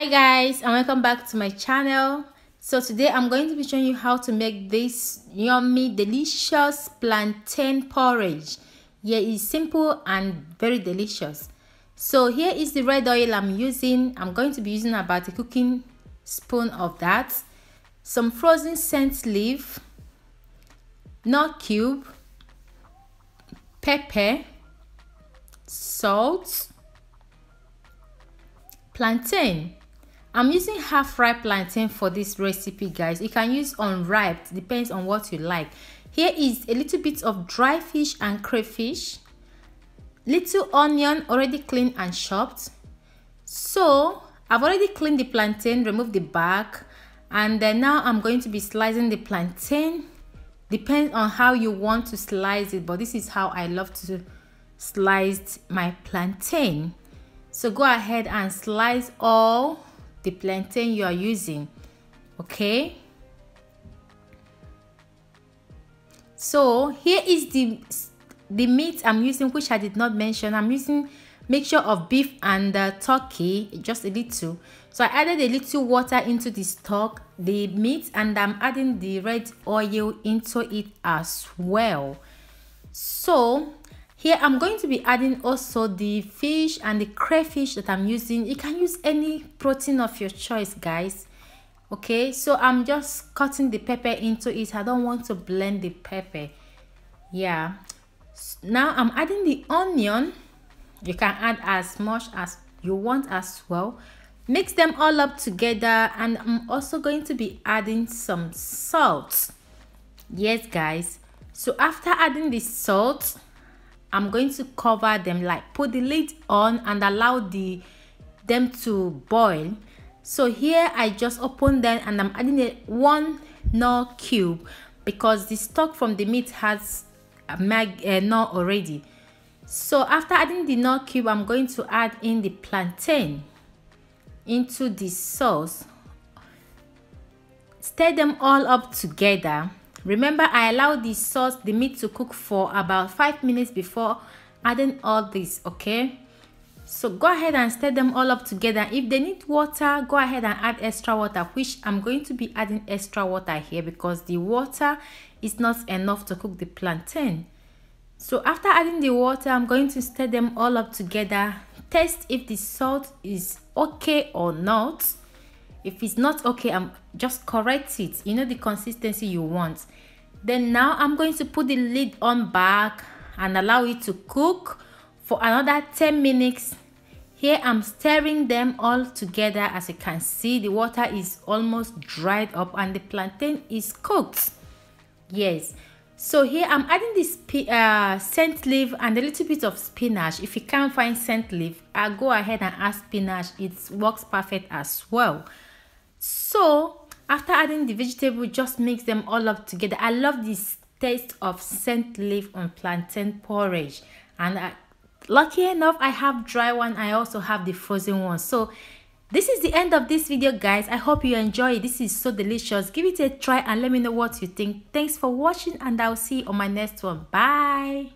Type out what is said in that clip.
Hi guys, and welcome back to my channel. So today I'm going to be showing you how to make this yummy delicious plantain porridge. Yeah, it's simple and very delicious. So here is the red oil I'm using. I'm going to be using about a cooking spoon of that, some frozen scent leaf, nut cube, pepper, salt, plantain. I'm using half ripe plantain for this recipe, guys. You can use unripe, depends on what you like. Here is a little bit of dry fish and crayfish, little onion already cleaned and chopped. So I've already cleaned the plantain, removed the bark, and then now I'm going to be slicing the plantain. Depends on how you want to slice it, but this is how I love to slice my plantain. So go ahead and slice all the plantain you are using. Okay, so here is the meat I'm using, which I did not mention. I'm using mixture of beef and turkey, just a little. So I added a little water into the stock, the meat, and I'm adding the red oil into it as well. So here I'm going to be adding also the fish and the crayfish that I'm using. You can use any protein of your choice, guys. Okay, so I'm just cutting the pepper into it. I don't want to blend the pepper. Yeah, now I'm adding the onion. You can add as much as you want as well. Mix them all up together, and I'm also going to be adding some salt. Yes, guys. So after adding the salt, I'm going to cover them, like put the lid on and allow them to boil. So here I just open them and I'm adding one nut cube because the stock from the meat has a nut already. So after adding the nut cube, I'm going to add in the plantain into the sauce. Stir them all up together. Remember, I allowed the meat to cook for about 5 minutes before adding all this. Okay, so go ahead and stir them all up together. If they need water, go ahead and add extra water, which I'm going to be adding extra water here because the water is not enough to cook the plantain. So after adding the water, I'm going to stir them all up together. Test if the salt is okay or not. If it's not okay, just correct it. You know the consistency you want. Then now I'm going to put the lid on back and allow it to cook for another 10 minutes. Here I'm stirring them all together. As you can see, the water is almost dried up and the plantain is cooked. Yes. So here I'm adding this scent leaf and a little bit of spinach. If you can't find scent leaf, I'll go ahead and add spinach. It works perfect as well. So after adding the vegetable, just mix them all up together. I love this taste of scent leaf on plantain porridge, and lucky enough I have dry one. I also have the frozen one. So this is the end of this video, guys. I hope you enjoy it. This is so delicious. Give it a try and let me know what you think. Thanks for watching, and I'll see you on my next one. Bye.